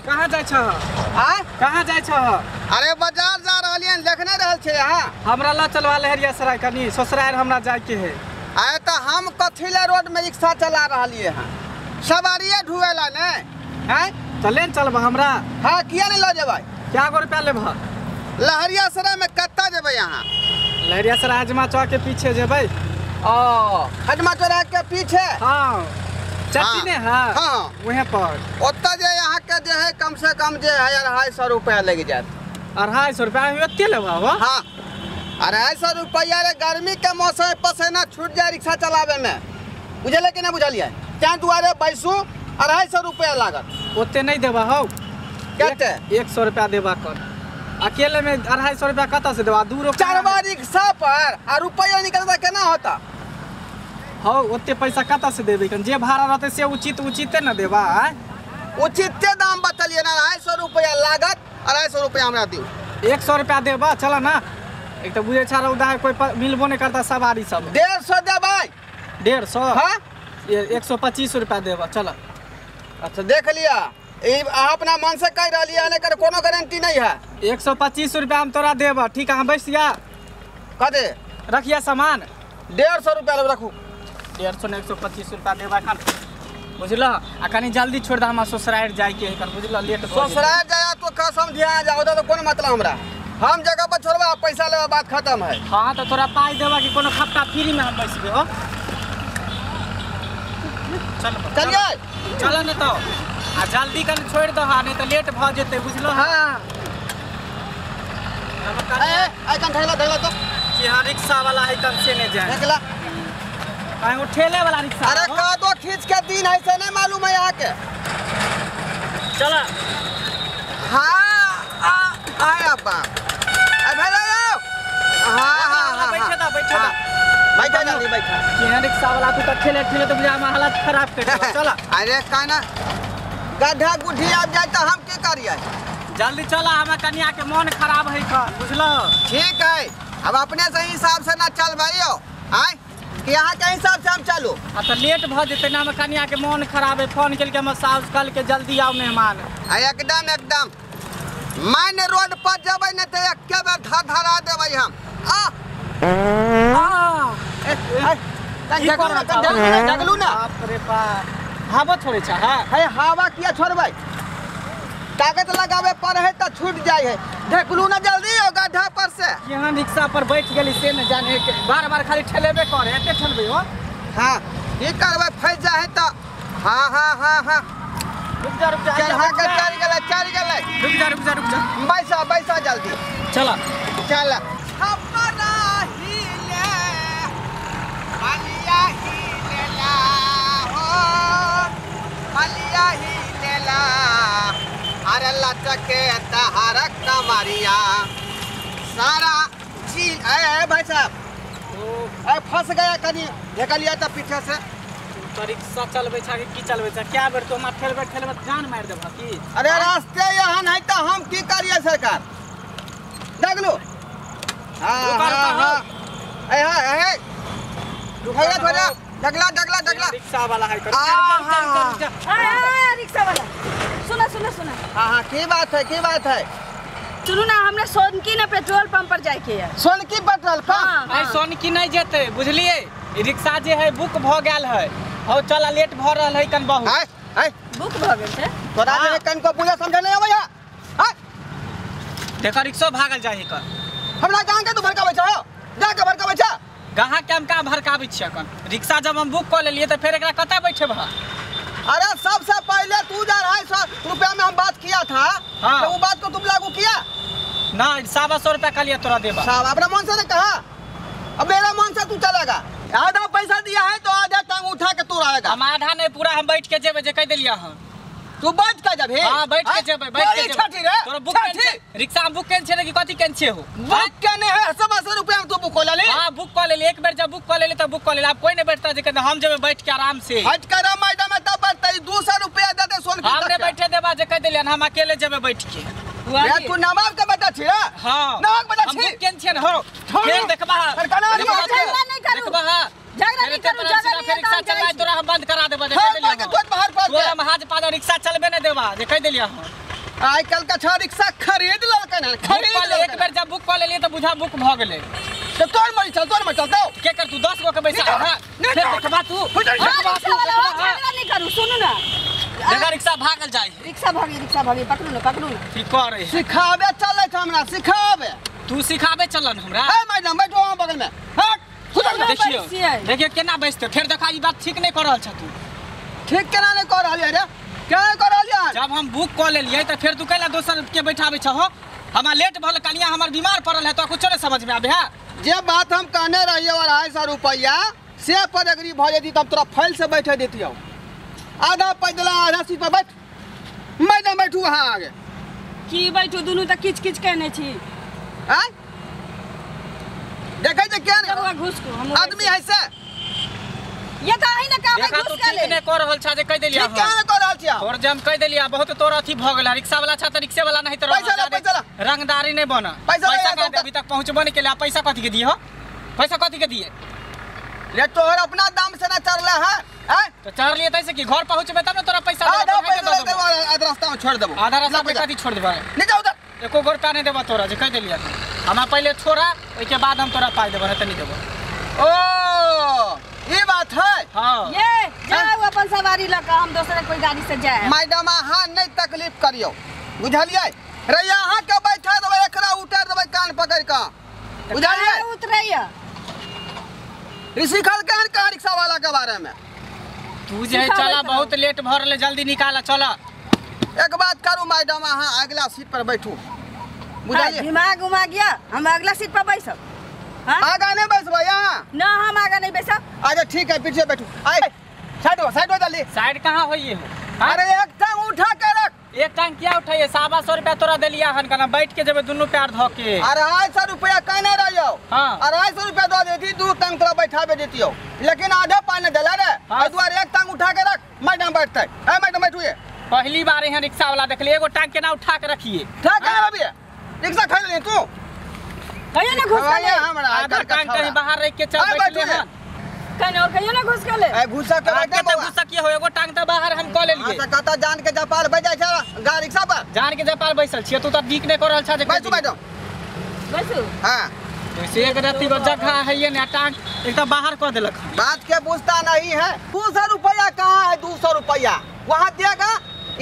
कहाँ जाय छ कहाँ जाय छ? अरे बाजार जा रहलिए देखने रहल छे यहाँ हमरा ला चलवा लहरिया सराय कनी ससुराल हमरा जाय के है। आए तो हम कथिला रोड में रिक्शा चला रहलिए हैं सवारिये ढुएला ने हैं चले न चलबा हमरा। हाँ किया नहीं लो जेबै क्या गो रुपया लेबह? लहरिया सराय में कत्ता जेबै यहाँ लहरिया सराय हजमा चौक के पीछे जेबै। हजमा चौराहा के पीछे हाँ चट्टी ने हाँ हाँ वहीं पर ओत्ता जे यहाँ के जे है कम से कम जे है 250 रुपया लग जात। 250 रुपया ओते लेबा हो? हाँ 250 रुपया रे गर्मी के मौसम पसीना छूट जाए रिक्शा चलावे में बुझले कि ना बुझलिए त्या दुआरे बैसू 250 रुपया लागत। ओते नहीं देबा हो कते 100 रुपया देबा कर अकेले में 250 रुपया कत से देबा? दूर चारवा रिक्शा पर आ रुपया निकलता केना होता? हो ओते पैसा कत से देबे कन जे भाड़ा रहते से उचिते न देबा। उचिते दाम बतलिए ना 250 रुपया लागत 250 रुपया हमरा दियो 100 रुपया देबा चल ना। एक तो बुझे छा रौदा है कोई मिलबो नहीं करता सवारी सब 150 देबै 150 हाँ 125 रुपया देबा चल। अच्छा देख लिया अपना मन से कह रही है कर कोनो गारंटी नहीं है। 125 रुपया हम तोरा देबा ठीक है हम बैसिया कदे रखिया सामान 150 रुपया रखू 150 ने 125 रुपया देबा खान बुझल। आ कनी जल्दी छोड़ द हम ससुराल जाय के है बुझल लेट ससुराल जाया तो कसम ध्यान जाओ तो कोन मतलब हमरा हम जगह पर छोड़बा पैसा लेबा बात खत्म है। हाँ तो तोरा पाई देबा कि कोनो खप्ता फ्री में हम बैसबे हो चलिए चल न तो आ जल्दी कन छोड़ दो हाँ नहीं तो लेट भ जेते बुझलो। हाँ ए कन धैला तो कि हाँ रिक्शा वाला है कन से नहीं जाए देखला आ वो ठेले वाला रिक्शा। अरे कादो खींच के दिन है से नहीं मालूम है यहाँ के चला हाँ आया बा ए भैया हाँ बैठे दा बैठा जल्दी बैठा कि हाँ रिक्शा वाला तू तो ठेले तो बुझा हम हालत खराब कर देबा चला। अरे कहना गड्ढा गुड्ढी आ जाए तो हम की करिए जल्दी चला हमार कन्या के मन खराब है कर बुझलो। ठीक है अब अपने सही हिसाब से ना चल भाइयो आए कि यहाँ के हिसाब से हम चलो। आ तो लेट भ जेते ना हमार कन्या के मन खराब है फोन केल के हम साउस कल के जल्दी आओ मेहमान। एकदम एकदम माइन रोड पर जबै न तो एक बार धरा देबै हम जगलू ना बाप रे बाप हवा छोड़े छा है हवा किया छोड़बै ताकत लगावे पर है तो छूट जाए है ढकलू ना जल्दी हो गड्ढा पर से यहाँ रिक्शा पर बैठ गेली से न जाने के बार खाली ठेलेबे करे एते ठेलबे हो। हाँ ये करबै फंस जाए तो हाँ रुक जा चल हाँ के चल गेलै रुक जा बैसा जल्दी चला चल अरे लचके तहरक कमरिया सारा चीज भाई साहब फंस गया कनी ढकलिया तो पीछे से तो रिक्शा चलबे छा की चलबे छा क्या बेर तो हम ठेलबे जान मार देबा की। अरे रास्ते यहाँ नहीं तो हम की करिए सरकार देख लो डगला रिक्शा वाला है रिक्शा वाला सुना हाँ की बात है सुनू ना हमने सोनकी ने पेट्रोल पंप पर जाए के है। सोनकी पेट्रोल पंप आई सोनकी नहीं जेते बुझलिए रिक्शा जे है बुक भ गेल है हो चला लेट भ रहल है कन बहुत बुक भ गेल छै तोरा जे कन को पूरा समझ नहीं आवे हां देखा रिक्शा भागल जाही कर हमरा गांव के तू भड़कावे छ जाके भड़कावे छ कहाँ के हम का भड़कावे छी अखन रिक्शा जब हम बुक कर लेलिए तो फिर एकरा कता बैठे भा। अरे सबसे पहले तू 250 रुपया में हम बात किया था हाँ। तो वो बात को तुम लागू किया ना 125 रुपया का लिए तोरा देबा साहब अपने मन से ने कहा अब मेरा मन से तू चलेगा आधा पैसा दिया है तो आधा टांग उठा के तू रहेगा। हम आधा नहीं पूरा हम बैठ के जेबे जे कह देलिया हम तू बैठ के जबे हां बैठ के जेबे तोरा बुक रिक्शा हम बुक केन छे कि कथि केन छे हो बुक केने है 150 रुपया में तू बुक कर ले। हां बुक कर ले एक बार जब बुक कर ले तब बुक कर ले अब कोई नहीं बैठता जे कहते हम जेबे बैठ के आराम से हट कर मैडम में तब बैठते 200 रुपया दे दे सोन की हमने बैठे देबा जे कह देलिया हम अकेले जेबे बैठ के ये तू नवाब के बेटा छी रे। हां नवाब बेटा छी हम केन छे हो फिर देखबा झगड़ा नहीं करू देखबा झगड़ा नहीं करू झगड़ा फिर रिक्शा चलाए तोरा हम बंद करा देबा जे कह देलिया तोरा महाज तोरा महाज पाद रिक्शा चलबे नहीं देबा जे कह देलिया हम आई कल का छा रिक्शा खरीद ललकन है खरीद एक बार जब बुक कर लिए तो बुझा बुक भ गेले तो तोर मरी चल दो के कर तू 10 गो के पैसा हां फिर देखबा तू नहीं करू सुन ना देखा रिक्शा भागल जाए रिक्शा भागी पकड़ू ना ठीक करे सिखावे चले छ हमरा सिखावे तू सिखावे चलन हमरा ए मैडम बैठो वहां बगल में हट देखिए केना बैसते फिर देखा ई बात ठीक नहीं कर रहल छ तू ठीक केना नहीं कर रहलिए रे क्या कर रहलिए जब हम बुक कर लेलिए त फिर तू कैला दोसर के बैठावे छ हो हमार लेट भल कनिया हमार बीमार पड़ल है तो कुछ नहीं समझ में आबे है जे बात हम कहने रहिए 250 रुपया से पर अग्री भ जेती तब तोरा फाइल से बैठे देतियो आधा पैदला आधा सीट पर बैठ मैडम बैठू वहां आगे की बैठू दुनू त किच कहने छी हैं देखे जे क्या जब घुस को हम आदमी है से ये त आही ना का देखा तू घुस के ठीक नहीं कर रहल छ जे कह देलिया ठीक क्या न कर रहल छिया और जब कह देलिया बहुत तोर अथी भ गेल रिक्शा वाला छ त रिक्शे वाला नहीं त पैसा ला रंगदारी नहीं बना पैसा का अभी तक पहुंचबो नहीं के लिए पैसा कथि के दिए हो पैसा कथि के दिए रे तोहर अपना दाम से ना चलला है हैं तो चार लिए तैसे कि घर पहुंचबे तब ना तोरा पैसा आधा पैसा देबो आधा रास्ता में छोड़ देबो आधा रास्ता पे कथि छोड़ देबा नहीं जाओ उधर एको गो रुपया नहीं देबा तोरा जे कह देलिया हमरा पहले छोड़ा ओइ के बाद हम तोरा पाई देबो नहीं त नहीं देबो ओ ये बात है हां ये जाओ अपन सवारी लगा हम दूसरे कोई गाड़ी से जाए मैडम हां नहीं तकलीफ करियो बुझलिए रे यहां के बैठा देबे एकरा उतार देबे कान पकड़ के बुझलिए उतरैया इसी खल के रिक्शा वाला के बारे में तू जे चला बहुत लेट भर ले जल्दी निकाला चला एक बात करू मैडम हां अगला सीट पर बैठू बुझलिए दिमाग घुमा गया हम अगला सीट पर बैठब हां आगा नहीं बैठबो यहां ना हम आगे नहीं बैठब अच्छा ठीक है पीछे बैठू आए साइड हो जल्दी साइड कहां होई हो अरे एक टांग उठा के रख एक टांग क्या उठाइए 250 रुपया तोरा देलिया हन कना बैठ के जब दोनों पैर धो के 250 रुपया कहने रहियो हां 250 रुपया दो देती दू टांग तोरा बैठाबे देतियो लेकिन आधे पानी देला रे और द्वार एक टांग उठा के रख मैडम बैठते ए मैडम बैठू ये पहली बार यहाँ रिक्शा वाला देख लिए एगो टांग केना उठा के रखिए ठीक है अभी रिक्शा खा ले तू कहियो ना घुस के ले हमरा आधा टांग कहीं बाहर रख के चल बैठ ले हन कहियो कहियो ना घुस के ले ए घुसा के बैठ के गुस्सा किए हो एगो टांग त बाहर हम क लेलिए अच्छा कहता जान के जपाल बज जाय छ गाड़ी रिक्शा पर जान के जपाल बैसल छिए तू त दीक नहीं कर रहल छ जे बैठू मैडम बैठू हां से एक रत्ती जगह है ये ना टांग एक तो बाहर कर देलक बात के पूछता नहीं है 200 रुपया कहाँ है 200 रुपया वहाँ देगा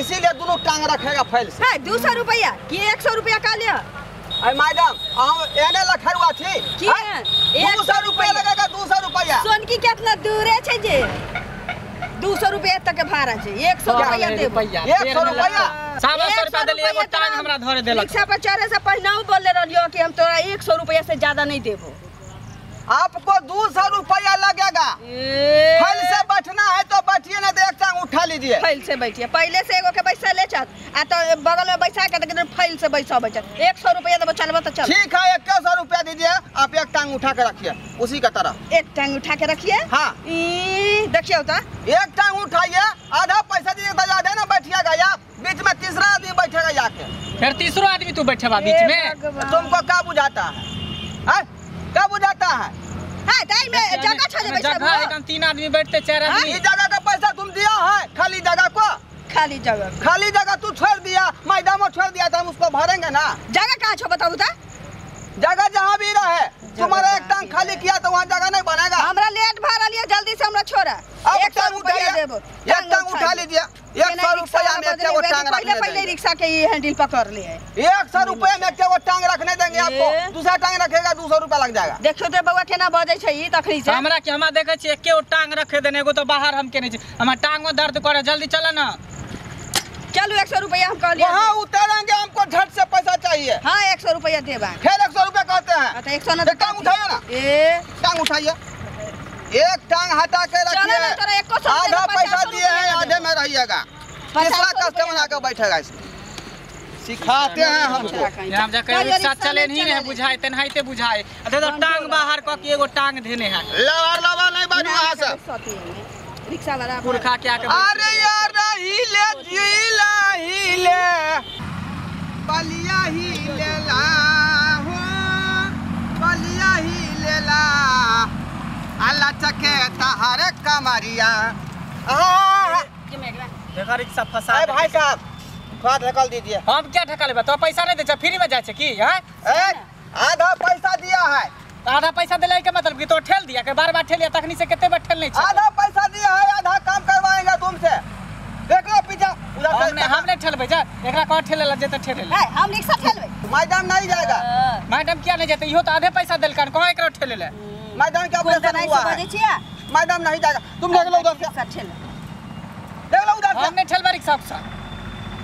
इसीलिए दोनों टांग रखेगा फाइल से 200 रुपया कि 100 रुपया का लिया अरे मैडम हम एने लखरुआ थी की 200 रुपया लगेगा 200 रुपया सोन की कितना दूर है छे जे 200 रुपया तक के भाड़ा छे 100 रुपया देबो 100 रुपया 700 रुपया देलिए एगो टांग हमरा धरे देलक रिक्शा पर चढ़े से पहले हम बोले रहियो कि हम तोरा 100 रुपया से ज्यादा नहीं देबो आपको 200 रुपया लगेगा फाइल से बैठना है तो बैठिए ना तो एक टांग उठा लीजिए फाइल से बैठिए पहले से एगो के पैसा ले चल आ तो बगल में बैठा के तो फाइल से बैठा 100 रुपया देबो चलबो तो चल ठीक है 100 रुपया दीजिए आप एक टांग उठा के रखिए उसी का तरह एक टांग उठा के रखिए हाँ देखियो तो एक टांग उठाइए आधा पैसा दीजिए तो ज्यादा ना बैठिएगा या बीच में तीसरा आदमी बैठेगा जाके फिर तीसरा आदमी तू बैठेगा बीच में तुमको क्या बुझाता है क्या बुझाता है हां टाइम में जगह छ जे बैठा जगह एकदम 3 आदमी बैठते 4 आदमी इस जगह का पैसा तुम दिया है खाली जगह को खाली जगह तू छोड़ दिया मैडम को छोड़ दिया था हम उसको भरेंगे ना जगह कहाँ छो बताओ तो जगह जहाँ भी रहे तुम्हारा एक टांग खाली किया तो वहाँ जगह नहीं बनेगा हमरा लेट भरा लिया जल्दी से हमरा छोड़ा 100 रुपया देबो एक टांग उठा लीजिए 100 रुपया में क्या वो टांग रखने पहले रिक्शा के ये हैंडल पकड़ लिए 100 रुपया में क्या वो टांग रखने देंगे आपको दूसरा टांग रखेगा 200 रुपया लग जाएगा देखियो तो बउआ केना बजे छै ई तखनी से हमरा के हमरा देखे छी एके टांग रखे देने एगो तो बाहर हम के नहीं हमरा टांग में दर्द करे जल्दी चला ना चलो 100 रुपया हम कह लिया वहाँ उतारेंगे हमको झट से पैसा चाहिए हाँ 100 रुपया देबा फिर 100 रुपया कहते हैं तो 100 ना टांग उठाइए ना टांग उठाइए एक टांग हटा के रखिए आधा पैसा दिए हैं आधे में रहिएगा तीसरा कस्टमर आकर बैठेगा इसमें सिखाते हैं हमको हम जाके रिक्शा चले नहीं है बुझाए तेनाहिते बुझाए अरे तो टांग बाहर क के एगो टांग देने है लवा नहीं बाजू वहां से रिक्शा वाला पुरखा क्या के अरे यार हिले जिला हिले बलिया हिले ला हो बलिया हिले ला अल्लाह चके तहारे कमरिया देखा रिक्शा फंसा भाई साहब थोड़ा ढकल दीजिए। हम क्या ढका लेबा? तो पैसा नहीं दे छ, फ्री में जाए छ की? हैं? आधा पैसा दिया है। आधा पैसा दिलाई के मतलब कि तो ठेल दिया के बार-बार ठेलिया तखनी से कितने बार ठेल नहीं छ? आधा पैसा दिया है, आधा काम करवाएंगे तुमसे। देख लो पीछा उधर से। हमने ठेलबे जा, एकरा कह ठेले ला जेते ठेले ले। हम रिक्शा ठेलबे। मैडम नहीं जाएगा। मैडम क्या नहीं जाते? इहो तो आधे पैसा देलकन, कहां एकरा ठेले ले? मैडम क्या ऑपरेशन हुआ है? मैडम नहीं जाएगा। तुम देख लो उधर से। देख लो उधर से। हमने ठेलबा रिक्शा से।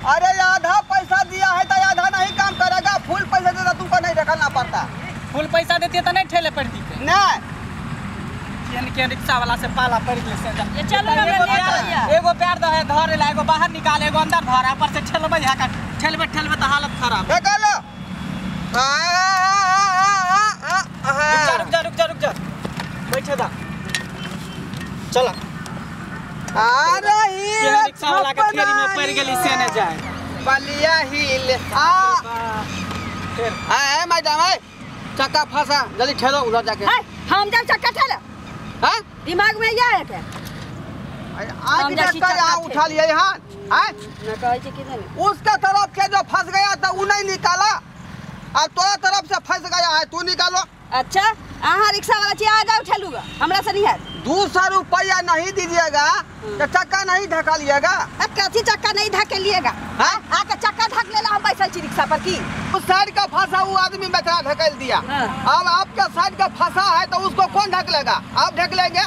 अरे आधा पैसा दिया है तो आधा नहीं काम करेगा। फुल पैसा देता तुमको नहीं ढकलना पड़ता। फुल पैसा देती तो नहीं ठेले पड़ती के। नहीं के रिक्शा वाला से पाला पड़ गए से। ये चलो ना ले आइया। एगो पैर द है धरे ला, एगो बाहर निकाल, एगो अंदर धर, ऊपर से ठेलबे है का ठेलबे तो हालत खराब। ढकलो। रुक जा बैठे दा चला। अरे ये रिक्शा वाला के फेरी में पड़ गेली से न जाए बलिया हिल फिर मैडम चक्का फंसा, जल्दी ठेलो उधर जाके। हम जब चक्का ठेला हैं? दिमाग में यह है क्या? आज चक्का यहाँ उठा लिए यहाँ न कहै छै कि नहीं? उसका तरफ से जो फंस गया था वो नहीं निकाला, और तोरा तरफ से फंस गया है, तू निकालो। अच्छा अहाँ रिक्शा वाला छी आ जाओ ठेलूगा, हमरा से नहीं है। 200 रुपया नहीं दीजिएगा तो चक्का नहीं ढकालिएगा। कथी चक्का नहीं ढकेलिएगा? आके चक्का ढक लेला, हम बैसल छी रिक्शा पर की? उस साइड का फंसा हुआ आदमी बेचारा ढकेल दिया। अब आपका साइड का फंसा है तो उसको कौन ढकलेगा? आप ढकलेंगे?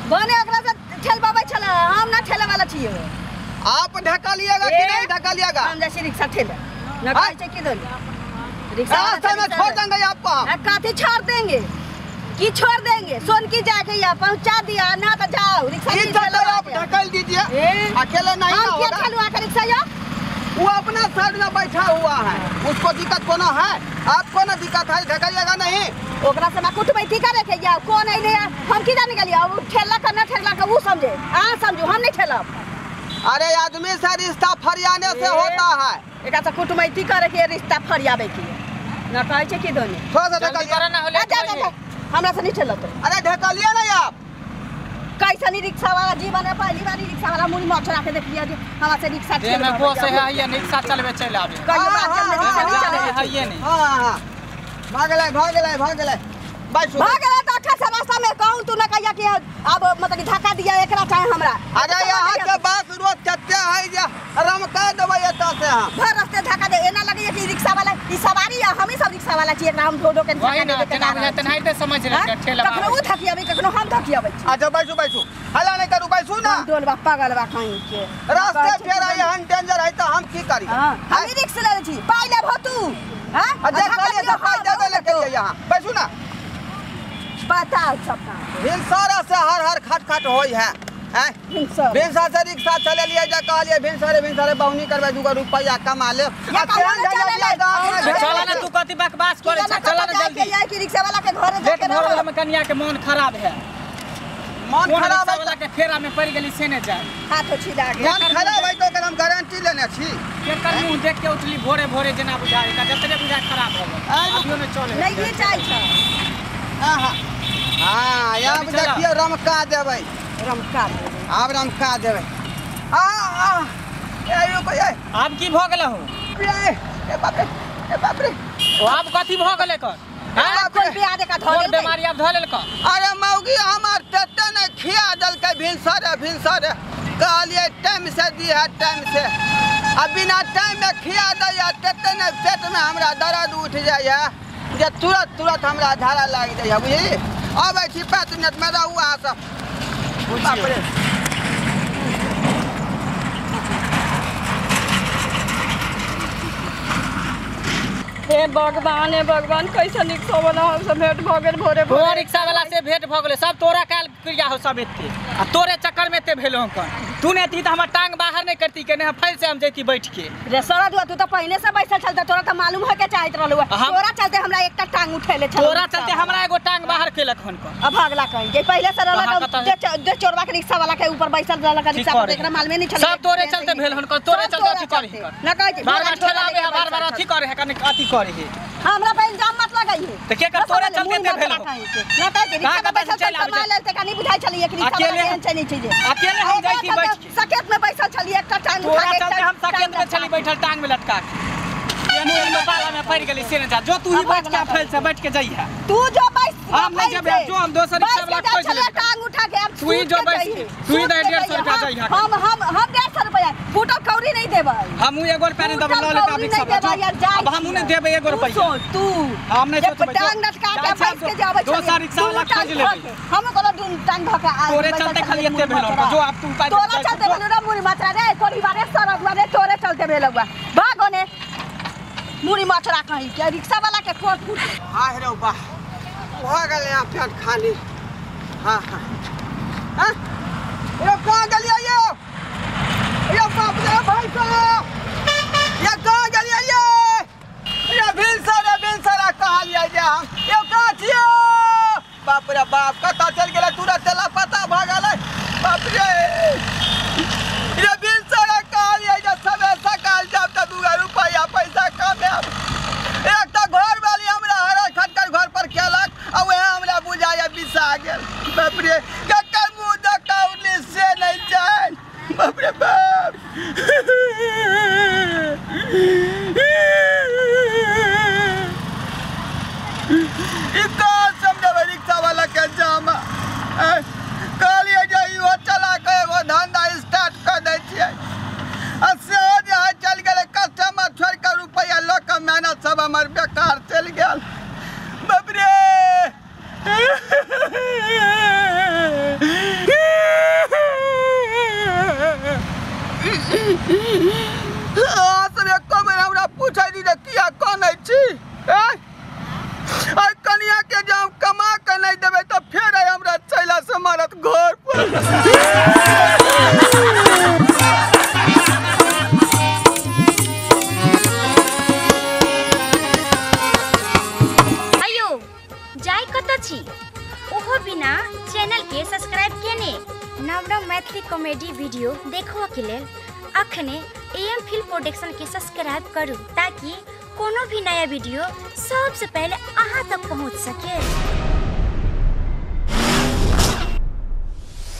बने ओकरा से ठेलबाबै छला, हम ना ठेले वाला छी। आप ढकालिएगा कि नहीं ढकालिएगा? हम जैसे रिक्शा ठेले न कहै छै कि दोली रिक्शा रास्ते में छोड़ देंगे आपको हम। कथी छोड़ देंगे की छोड़ देंगे? सोन की जाके यहाँ पहुँचा दिया ना तो जाओ रिक्शा इस तरह आप ढकल दीजिए, अकेले नहीं ना हम क्या होगा। ठेलुआ के रिक्शा यो? वो अपना साइड में बैठा हुआ है, उसको दिक्कत कोनो है? आपको ना दिक्कत है, ढकलिएगा नहीं। ओकरा से ना कुटबैती करे के या कौन है नहीं? हम की जाने गेलिए? अब ठेला का ना ठेला का वो समझे, समझो हम नहीं ठेलब। अरे आदमी से रिश्ता फरियाने से होता है। एकरा से कुटबैती करे के रिश्ता फरियाबे की ना कहै छै कि दोनी थोड़ा सा ढकलिए। ना होले जा हमरा से नहीं ठेलत। अरे ढकलिए नहीं आप। कैसनी रिक्शा वाला जीवन है, पहली बार रिक्शा वाला मुंह में चढ़ा के देख लिया जे हमरा से रिक्शा दे में बोस है ये रिक्शा चलबे चल आवे कई बार चल रिक्शा नहीं चले है ये नहीं। हाँ भाग ले बैठो। भाग गया तो अच्छा से रास्ता में कहूं तू ना कहिया कि अब मतलब धक्का दिया एकरा चाहे हमरा। अरे यहाँ के बात रोज चत्या है जे रमका देबै एता से हम। भर रास्ते धक्का दे एना लगे कि रिक्शा वाला ई सवारी है, हम ही सब रिक्शा वाला छी, एकरा हम दो के वही ना जना बुझाते नहीं तो समझ ले ठेला कखनो उ धकियाबे कखनो हम धकियाबे। अच्छा बैठो हल्ला नहीं करू, बैठू ना। डोल बा पागल बा कहीं के रास्ते फेरा यहाँ डेंजर है तो हम की करी? हम ही रिक्शा ले छी पाई ले भतू। हां अच्छा खाली सफाई जगह लेके यहाँ बैठू ना। पता सबका भिनसारा से हर खट होई है। भिनसा से रिक्शा चले लिए जा कहलिए भिनसारे बहुनी करबे 2 रुपया कमा ले। चला ना तू कथी बकवास करे छ? चला ना जल्दी जाए कि रिक्शा वाला के घरे देख जाके घर में कन्या के मन खराब है। मन खराब वाला के फेरा में पड़ गेली से ने जाए। हाथ छिला गया मन खराब है तो हम गारंटी लेने छी। केकर मुंह देख के उठली भोरे जना बुझाए का जतने बुझा खराब हो गई अभियो में चले नहीं ये चाय छ। हां यहाँ पे देखिए रमका देबै। आप रमका देबै। ए भैया आप की भ गेल हो? ए बाप रे आप कथी भ गेले कर? हां कोई बियाह दे का धोले बीमारी आप धो लेल का? अरे मौगी हमार टेटे ने खिया दलकै भिनसरे कहलिए टाइम से दी है टाइम से। अब बिना टाइम में खिया दैया टेटे ने पेट में हमरा दर्द उठ जाइए जे तुरंत हमरा धारा लाग जाइए बुझली। अब 5 मिनट में रहुआ सब। बाप रे हे भगवान कैसे रिक्शा वाला हमसे भेंट भ गेल भोरे वो रिक्शा वाला से भेंट भ गेले सब तोरा काल क्रिया हो सब एते आ तोरे चक्कर में ते भेलो कर। तू ने ती त हमर टांग बाहर नहीं करती के ने फैल से हम जैती बैठ के। रे सरा तू तो पहले से बैठल चलता, तोरा तो मालूम है के चाहत रहलु। तोरा चलते हमरा एकटा टांग उठेले छ। तोरा चलते हमरा एगो टांग बाहर केलक हन को। अब भागला कहीं जे पहले से रहला जे चोरवा के रिक्शा वाला के ऊपर बैठल रहला का रिक्शा पर एकरा मालूम नहीं चल। सब तोरे चलते भेल हन को, तोरे चलते तू करही कर ना कह बार-बार ठेलावे बार अथी करे है कने अथी करे है हमरा पे इल्जाम मत लगाइए त के कर तोरे चलते ते भेल ना कह के रिक्शा पैसा कमा ले त कनी बुझाई चली एक रिक्शा वाला केहन छै नहीं छै जे अकेले हम जाई थी बैठ के सकेत में बैठल छली एकटा टांग उठा तोरा के चलते हम सकेत में चली बैठल टांग में लटका के ये पाला में पड़ गेली से न जा जो तू ही बैठ के फैल से बैठ के जाइए तू जो बैठ हम नहीं जब जो हम दोसर रिक्शा वाला खोज ले टांग उठा के अब तू ही जो बैठ तू ही 150 रुपया जाइए हम 150 रुपया फूटो कौड़ी नहीं देबै हम 1 रुपया नहीं देबै ल लेता रिक्शा अब हम नहीं देबै 1 रुपया तू हम नहीं सोचबै टांग लटका के बैठ के जाबै दोसर रिक्शा वाला खोज लेबै हम कोनो टांग धका तोरे चलते खाली एते भेलो जो आप तू पाइ तोरे चलते भेलो रे मुरी मात्रा रे कोरी बारे सरक बारे तोरे चलते भेलो भागोने मुरी मात्रा कहीं के रिक्शा वाला के कोट फूट हां रे बा हो गेले आ पेट खाली हां हां हां ए कहां गलिया ये बाप रे भाई साहब ये कहां गलिया ये बिन सारा कहां लिया जे हम ये कहां छियो बाप रे बाप कता चल गेले तुरंत चला पता भागल बाप रे ये बिन सारा कहां लिया जे सबे सकाल जब त 2 रुपया पैसा कमे एक त घर वाली हमरा हरा खटकर घर पर केलक आ ओए हमरा बुझाया बिसा गेल बाप रे ककर मुंह देखा उली से नहीं जान बाप रे बाप इतना समझे रिक्शा वाला के जामा कहलिए जे इहो चला के एगो धंधा स्टार्ट कर दै छियै आ से जे चल गेले कस्टमर छोड़ के रुपया ल के मेहनत सब हमर बेकार चल गेल बाप रे आसरे कमर हमरा पूछै दी जे किया कानै छी आई कनिया के जब कमा के नहीं देबै त फेर हमरा चला से मारत घर पर ओहो बिना चैनल के सब्सक्राइब केने नव मैथिली कॉमेडी वीडियो देखो के लेल अखने AM फिल्म प्रोडक्शन के सब्सक्राइब करू ताकि कोनो भी नया वीडियो सबसे पहले अहाँ तक पहुँच सके।